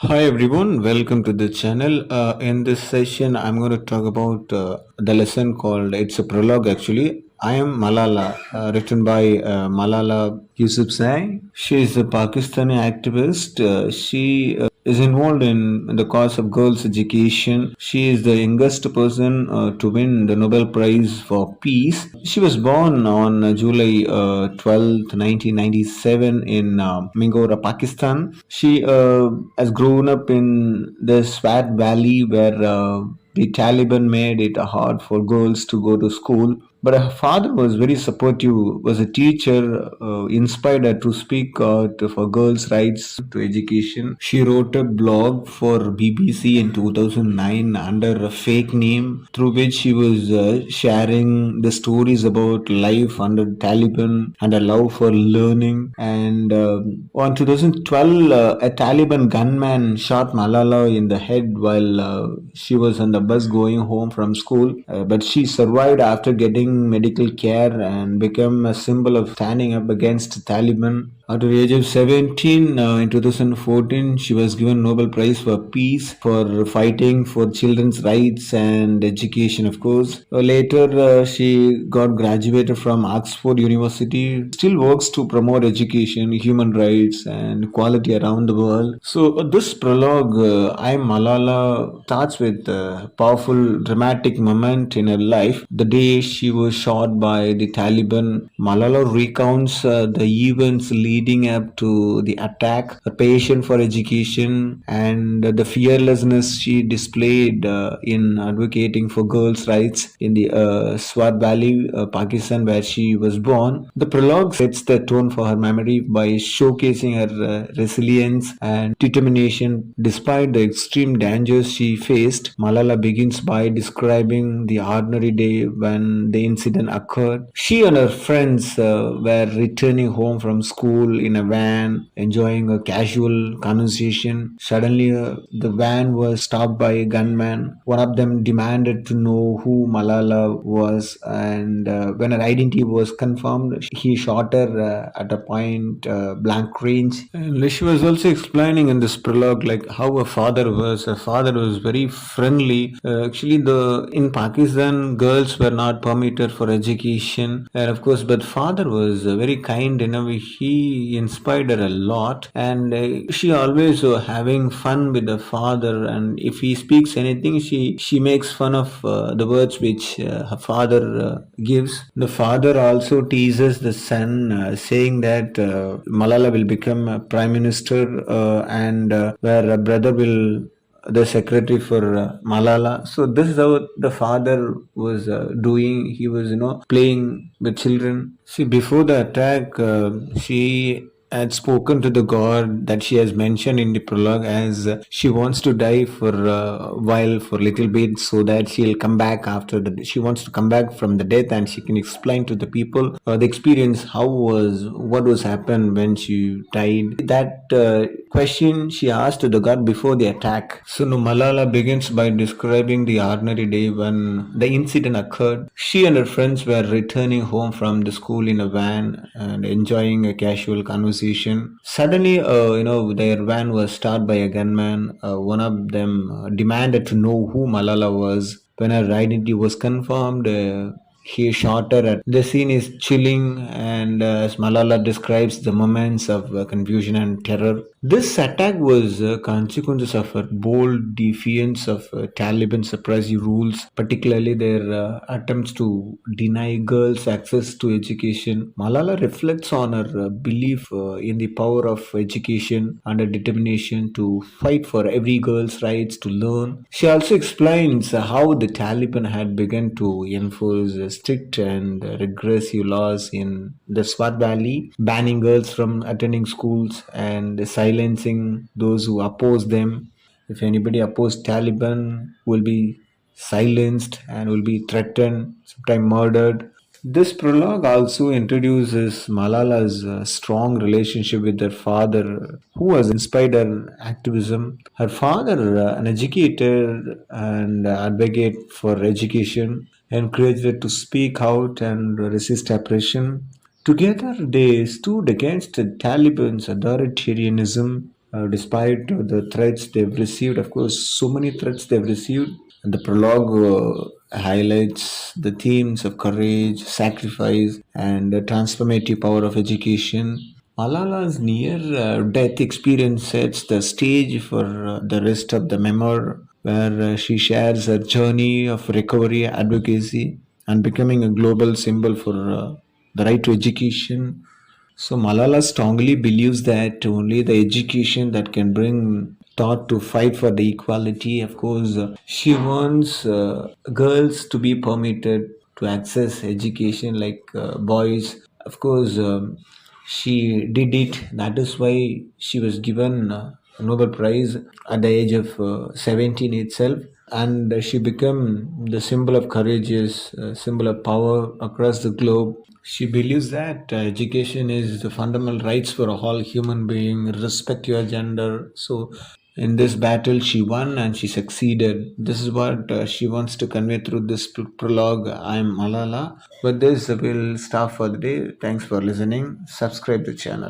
Hi everyone, welcome to the channel. In this session, I'm going to talk about the lesson called It's a Prologue actually. I am Malala, written by Malala Yousafzai. She is a Pakistani activist. She is involved in the cause of girls' education. She is the youngest person to win the Nobel Prize for Peace. She was born on July 12th, 1997 in Mingora, Pakistan. She has grown up in the Swat Valley where the Taliban made it hard for girls to go to school. But her father was very supportive, was a teacher, inspired her to speak out for girls' rights to education. She wrote a blog for BBC in 2009 under a fake name through which she was sharing the stories about life under Taliban and her love for learning. And on 2012, a Taliban gunman shot Malala in the head while she was on the bus going home from school. But she survived after getting medical care and became a symbol of standing up against Taliban. At the age of 17, in 2014, she was given Nobel Prize for Peace for fighting for children's rights and education, of course. Later, she got graduated from Oxford University, still works to promote education, human rights, and equality around the world. So, this prologue, I Malala, starts with a powerful, dramatic moment in her life. The day she was shot by the Taliban, Malala recounts the events leading up to the attack, her passion for education, and the fearlessness she displayed in advocating for girls' rights in the Swat Valley, Pakistan, where she was born. The prologue sets the tone for her memory by showcasing her resilience and determination despite the extreme dangers she faced. Malala begins by describing the ordinary day when the incident occurred. She and her friends were returning home from school in a van, enjoying a casual conversation. Suddenly, the van was stopped by a gunman. One of them demanded to know who Malala was, and when her identity was confirmed, he shot her at a point blank range. And she was also explaining in this prologue like how her father was. Her father was very friendly. Actually, the in Pakistan, girls were not permitted for education, and of course, but father was very kind. He inspired her a lot, and she always having fun with the father. And if he speaks anything, she makes fun of the words which her father gives. The father also teases the son, saying that Malala will become a prime minister, and where a brother will the secretary for Malala. So this is how the father was doing. He was, playing with children. See, before the attack, she had spoken to the god that she has mentioned in the prologue as she wants to die for a while, for a little bit, so that she'll come back after she wants to come back from the death and she can explain to the people the experience, what was happened when she died. That question she asked to the god before the attack. So no, Malala begins by describing the ordinary day when the incident occurred. She and her friends were returning home from the school in a van and enjoying a casual conversation. Suddenly, their van was stopped by a gunman. One of them demanded to know who Malala was. When her identity was confirmed, he shot her. The scene is chilling, and as Malala describes the moments of confusion and terror. This attack was consequences of her bold defiance of Taliban suppressive rules, particularly their attempts to deny girls access to education. Malala reflects on her belief in the power of education and her determination to fight for every girl's rights to learn. She also explains how the Taliban had begun to enforce strict and regressive laws in the Swat Valley, banning girls from attending schools and silencing those who oppose them. If anybody opposed Taliban, will be silenced and will be threatened, sometimes murdered. This prologue also introduces Malala's strong relationship with her father, who has inspired her activism. Her father, an educator and advocate for education, encouraged her to speak out and resist oppression. Together, they stood against the Taliban's authoritarianism despite the threats they've received. Of course, so many threats they've received. And the prologue highlights the themes of courage, sacrifice, and the transformative power of education. Malala's near death experience sets the stage for the rest of the memoir, where she shares her journey of recovery, advocacy, and becoming a global symbol for the right to education. So Malala strongly believes that only the education that can bring thought to fight for the equality. Of course, she wants girls to be permitted to access education like boys. Of course, she did it. That is why she was given a Nobel Prize at the age of 17 itself, and she became the symbol of courageous, symbol of power across the globe. She believes that education is the fundamental rights for all human being, respect your gender. So in this battle, she won and she succeeded. This is what she wants to convey through this prologue. I'm Malala. With this, we'll stop for the day. Thanks for listening. Subscribe the channel.